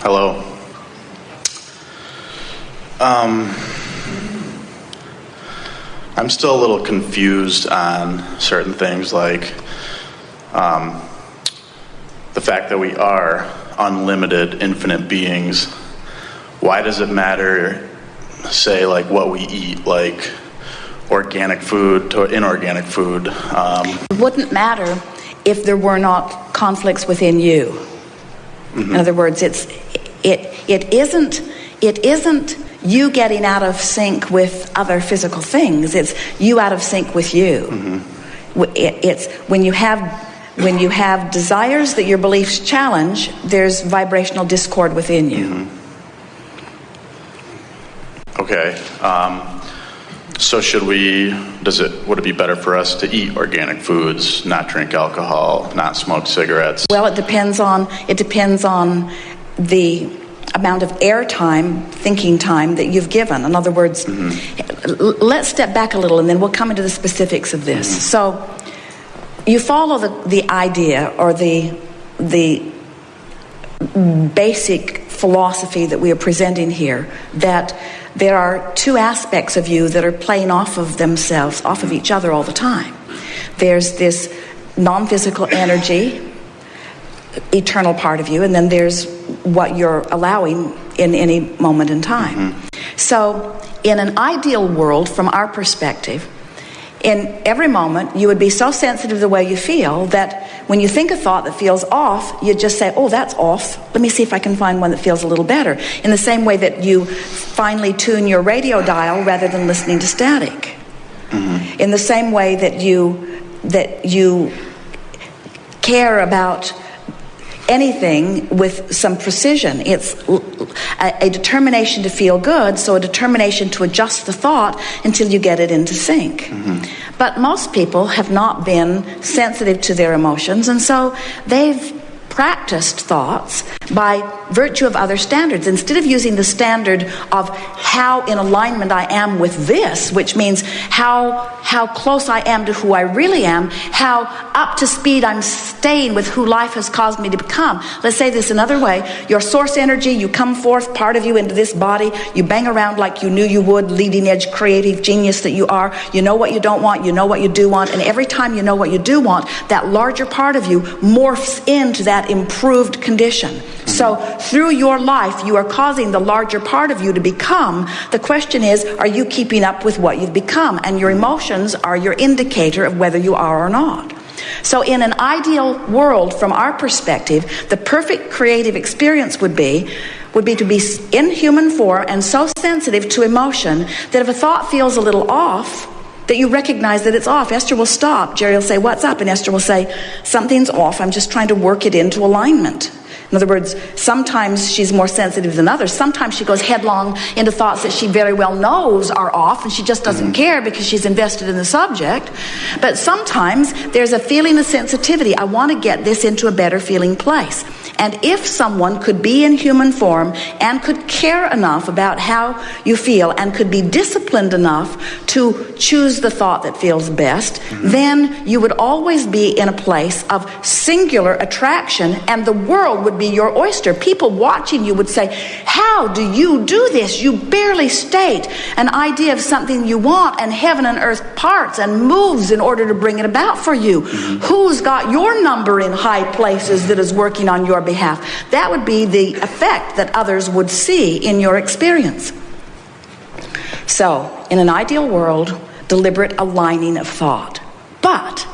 Hello. I'm still a little confused on certain things, like the fact that we are unlimited, infinite beings. Why does it matter, say, like what we eat, like organic food to inorganic food? It wouldn't matter if there were not conflicts within you. Mm-hmm. In other words, it isn't you getting out of sync with other physical things. It's you out of sync with you. Mm-hmm. It's when you have desires that your beliefs challenge, there's vibrational discord within you. Mm-hmm. Okay. So would it be better for us to eat organic foods, not drink alcohol, not smoke cigarettes? Well, it depends on the amount of airtime, thinking time that you've given. In other words, mm-hmm. Let's step back a little and then we'll come into the specifics of this. Mm-hmm. So you follow the idea or the basic philosophy that we are presenting here, that there are two aspects of you that are playing off of themselves, off of each other all the time. There's this non-physical energy, eternal part of you, and then there's what you're allowing in any moment in time. Mm-hmm. So in an ideal world, from our perspective, in every moment you would be so sensitive to the way you feel that when you think a thought that feels off, you just say, oh, that's off. Let me see if I can find one that feels a little better. In the same way that you finely tune your radio dial rather than listening to static. Mm-hmm. In the same way that you care about anything with some precision. It's a determination to feel good, so a determination to adjust the thought until you get it into sync. Mm-hmm. But most people have not been sensitive to their emotions, and so they've practiced thoughts by virtue of other standards. Instead of using the standard of how in alignment I am with this, which means how close I am to who I really am, how up to speed I'm staying with who life has caused me to become. Let's say this another way. Your source energy, you come forth, part of you, into this body, you bang around like you knew you would, leading edge creative genius that you are. You know what you don't want, you know what you do want, and every time you know what you do want, that larger part of you morphs into that improved condition. Mm-hmm. So through your life, you are causing the larger part of you to become. The question is, are you keeping up with what you've become? And your emotions are your indicator of whether you are or not. So in an ideal world, from our perspective, the perfect creative experience would be to be in human form and so sensitive to emotion that if a thought feels a little off, that you recognize that it's off. Esther will stop. Jerry will say, what's up? And Esther will say, something's off. I'm just trying to work it into alignment. In other words, sometimes she's more sensitive than others. Sometimes she goes headlong into thoughts that she very well knows are off, and she just doesn't care because she's invested in the subject. But sometimes there's a feeling of sensitivity. I want to get this into a better feeling place. And if someone could be in human form and could care enough about how you feel and could be disciplined enough to choose the thought that feels best, then you would always be in a place of singular attraction, and the world would be your oyster. People watching you would say, how do you do this? You barely state an idea of something you want, and heaven and earth parts and moves in order to bring it about for you. Mm-hmm. Who's got your number in high places that is working on your behalf? That would be the effect that others would see in your experience. So, in an ideal world, deliberate aligning of thought. But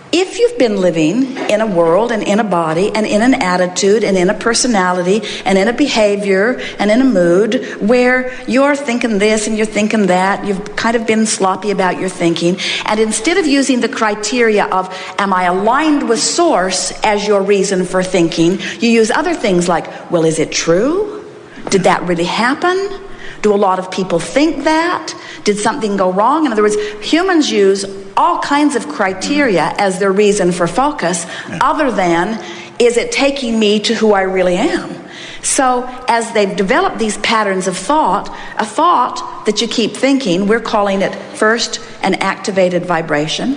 if you've been living in a world and in a body and in an attitude and in a personality and in a behavior and in a mood where you're thinking this and you're thinking that, you've kind of been sloppy about your thinking, and instead of using the criteria of am I aligned with source as your reason for thinking, you use other things like, well, is it true? Did that really happen? Do a lot of people think that? Did something go wrong? In other words, humans use all kinds of criteria as their reason for focus, other than, is it taking me to who I really am? So as they've developed these patterns of thought, a thought that you keep thinking, we're calling it first an activated vibration.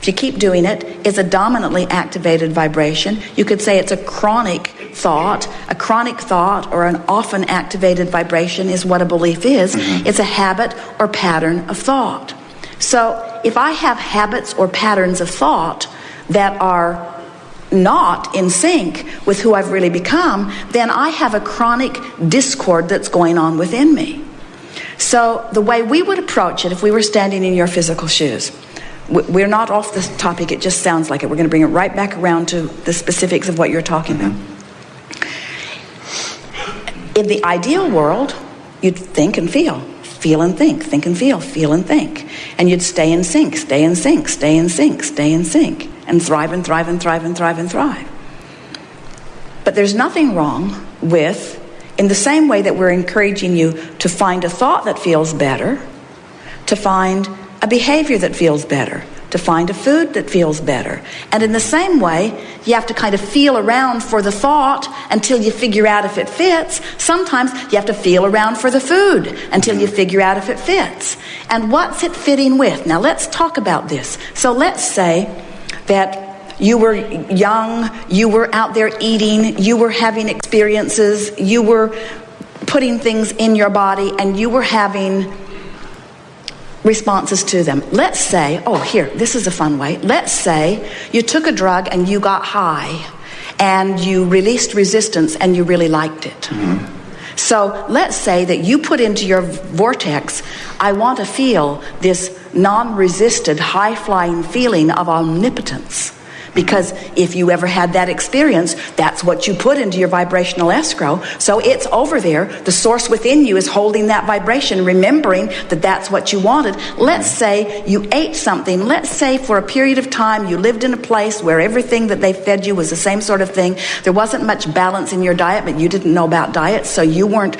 If you keep doing it, it's a dominantly activated vibration. You could say it's a chronic thought, a chronic thought, or an often activated vibration is what a belief is. It's a habit or pattern of thought. So if I have habits or patterns of thought that are not in sync with who I've really become, then I have a chronic discord that's going on within me. So the way we would approach it if we were standing in your physical shoes, we're not off this topic, it just sounds like it. We're going to bring it right back around to the specifics of what you're talking about. In the ideal world, you'd think and feel and think and feel and think. And you'd stay in sync, and thrive and thrive and thrive and thrive and thrive. But there's nothing wrong with, in the same way that we're encouraging you to find a thought that feels better, to find a behavior that feels better, to find a food that feels better. And in the same way, you have to kind of feel around for the thought until you figure out if it fits. Sometimes you have to feel around for the food until you figure out if it fits. And what's it fitting with? Now let's talk about this. So let's say that you were young, you were out there eating, you were having experiences, you were putting things in your body, and you were having responses to them. Let's say, this is a fun way. Let's say you took a drug and you got high and you released resistance and you really liked it. So let's say that you put into your vortex, I want to feel this non-resisted, high-flying feeling of omnipotence. Because if you ever had that experience, that's what you put into your vibrational escrow. So it's over there. The source within you is holding that vibration, remembering that that's what you wanted. Let's say you ate something. Let's say for a period of time you lived in a place where everything that they fed you was the same sort of thing. There wasn't much balance in your diet, but you didn't know about diet, so you weren't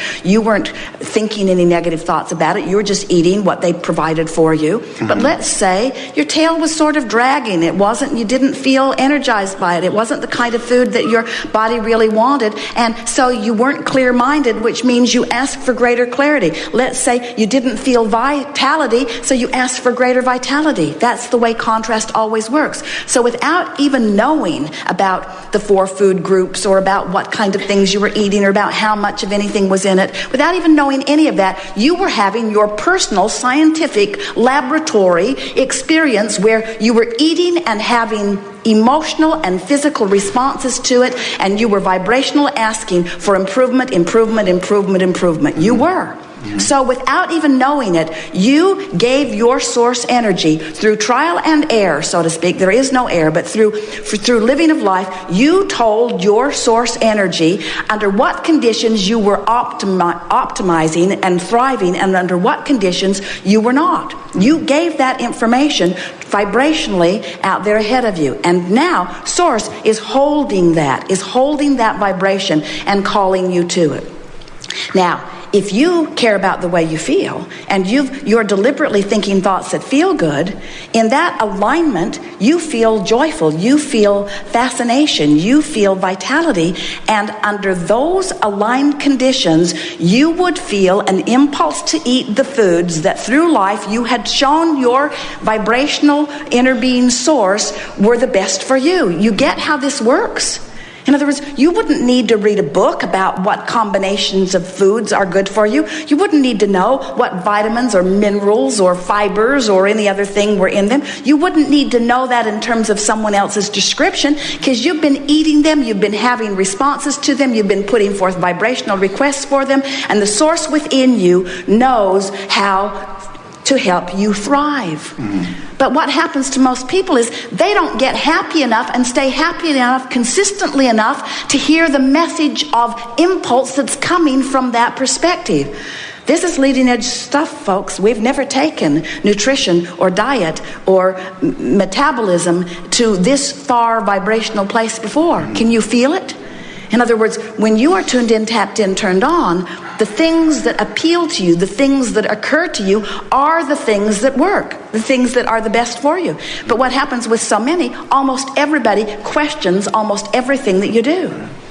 thinking any negative thoughts about it. You were just eating what they provided for you. But let's say your tail was sort of dragging. You didn't feel energized by it. It wasn't the kind of food that your body really wanted, and so you weren't clear-minded, which means you asked for greater clarity. Let's say you didn't feel vitality, so you asked for greater vitality. That's the way contrast always works. So without even knowing about the 4 food groups or about what kind of things you were eating or about how much of anything was in it, without even knowing any of that, you were having your personal scientific laboratory experience where you were eating and having emotional and physical responses to it, and you were vibrational asking for improvement. You were. So without even knowing it, you gave your source energy through trial and error, so to speak. There is no error, but through living of life, you told your source energy under what conditions you were optimizing and thriving, and under what conditions you were not. You gave that information vibrationally out there ahead of you. And now, source is holding that vibration and calling you to it. Now, if you care about the way you feel, and you're deliberately thinking thoughts that feel good, in that alignment, you feel joyful, you feel fascination, you feel vitality, and under those aligned conditions, you would feel an impulse to eat the foods that through life you had shown your vibrational inner being source were the best for you. You get how this works? In other words, you wouldn't need to read a book about what combinations of foods are good for you. You wouldn't need to know what vitamins or minerals or fibers or any other thing were in them. You wouldn't need to know that in terms of someone else's description, because you've been eating them, you've been having responses to them, you've been putting forth vibrational requests for them, and the source within you knows how to help you thrive. But what happens to most people is they don't get happy enough and stay happy enough consistently enough to hear the message of impulse that's coming from that perspective. This is leading edge stuff, folks. We've never taken nutrition or diet or metabolism to this far vibrational place before. Can you feel it? In other words, when you are tuned in, tapped in, turned on, the things that appeal to you, the things that occur to you are the things that work, the things that are the best for you. But what happens with so many, almost everybody questions almost everything that you do,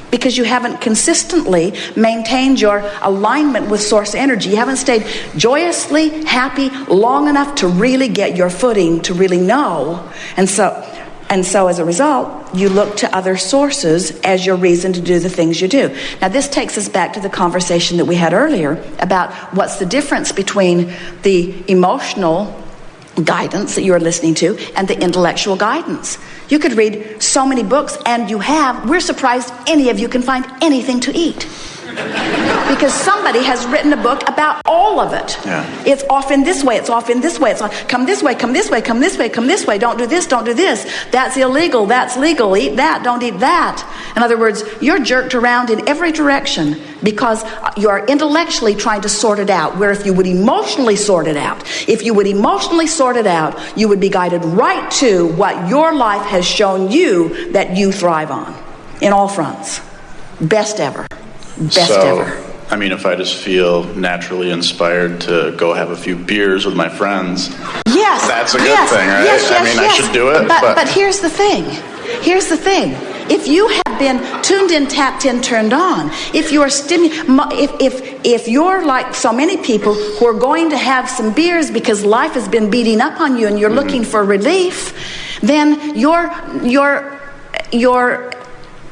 because you haven't consistently maintained your alignment with source energy. You haven't stayed joyously happy long enough to really get your footing, to really know. And so And so as a result, you look to other sources as your reason to do the things you do. Now this takes us back to the conversation that we had earlier about what's the difference between the emotional guidance that you are listening to and the intellectual guidance. You could read so many books, and we're surprised any of you can find anything to eat. Because somebody has written a book about all of it. Yeah. It's off in this way, it's off in this way, it's come this way, come this way, come this way, come this way, don't do this, don't do this. That's illegal, that's legal, eat that, don't eat that. In other words, you're jerked around in every direction because you are intellectually trying to sort it out, where if you would emotionally sort it out, you would be guided right to what your life has shown you that you thrive on, in all fronts. Best ever. Best ever. I mean, if I just feel naturally inspired to go have a few beers with my friends, yes, that's a good thing, right? Yes, I should do it. But here's the thing. If you have been tuned in, tapped in, turned on, if you're like so many people who are going to have some beers because life has been beating up on you and you're looking for relief, then you're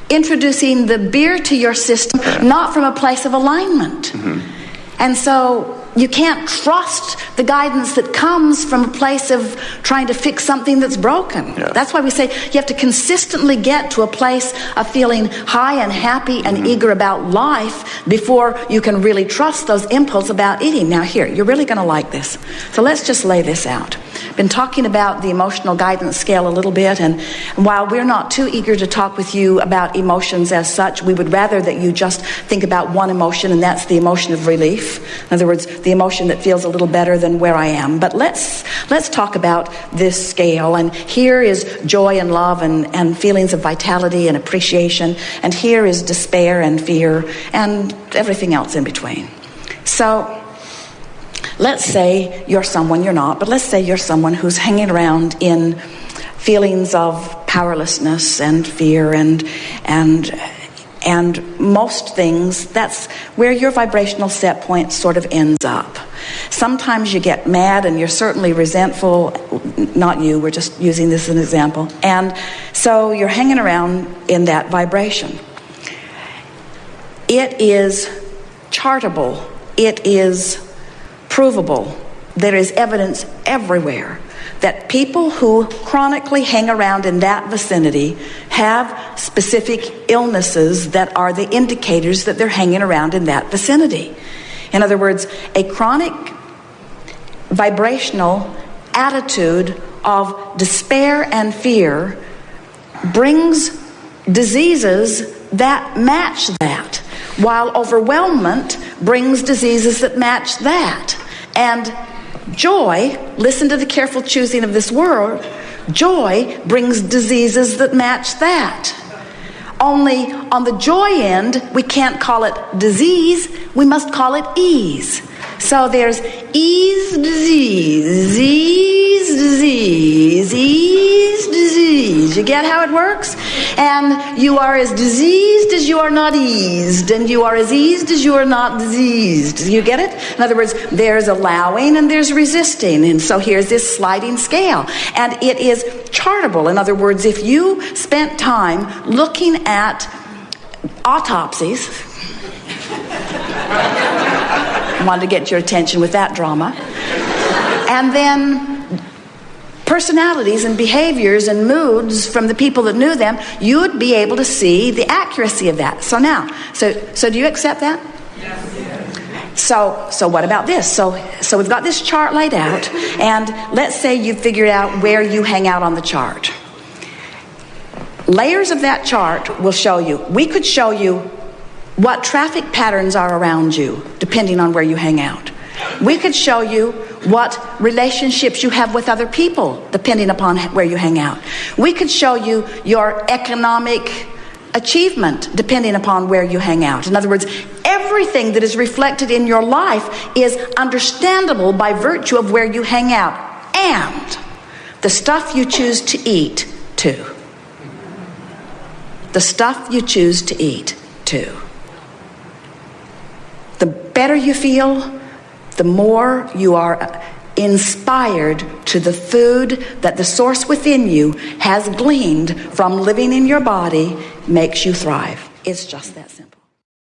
introducing the beer to your system, not from a place of alignment. And so you can't trust the guidance that comes from a place of trying to fix something that's broken. Yeah. That's why we say you have to consistently get to a place of feeling high and happy and eager about life before you can really trust those impulses about eating. Now here, you're really going to like this. So let's just lay this out. Been talking about the emotional guidance scale a little bit, and while we're not too eager to talk with you about emotions as such, we would rather that you just think about one emotion, and that's the emotion of relief. In other words, the emotion that feels a little better than where I am. But let's talk about this scale, and here is joy and love and feelings of vitality and appreciation, and here is despair and fear and everything else in between. So let's say you're someone, you're not, but let's say you're someone who's hanging around in feelings of powerlessness and fear and most things. That's where your vibrational set point sort of ends up. Sometimes you get mad and you're certainly resentful. Not you, we're just using this as an example. And so you're hanging around in that vibration. It is chartable. It is provable. There is evidence everywhere that people who chronically hang around in that vicinity have specific illnesses that are the indicators that they're hanging around in that vicinity. In other words, a chronic vibrational attitude of despair and fear brings diseases that match that, while overwhelmment brings diseases that match that. And joy, listen to the careful choosing of this word, joy brings diseases that match that. Only on the joy end, we can't call it disease, we must call it ease. So there's ease disease, ease disease, ease disease. You get how it works? And you are as diseased as you are not eased, and you are as eased as you are not diseased. You get it? In other words, there's allowing and there's resisting. And so here's this sliding scale. And it is chartable. In other words, if you spent time looking at autopsies, wanted to get your attention with that drama, and then personalities and behaviors and moods from the people that knew them, you would be able to see the accuracy of that. So now, so do you accept that? Yes. So what about this? So we've got this chart laid out, and let's say you figured out where you hang out on the chart. Layers of that chart will show you. We could show you what traffic patterns are around you, depending on where you hang out. We could show you what relationships you have with other people, depending upon where you hang out. We could show you your economic achievement, depending upon where you hang out. In other words, everything that is reflected in your life is understandable by virtue of where you hang out, and the stuff you choose to eat, too. The stuff you choose to eat, too. The better you feel, the more you are inspired to the food that the source within you has gleaned from living in your body makes you thrive. It's just that simple.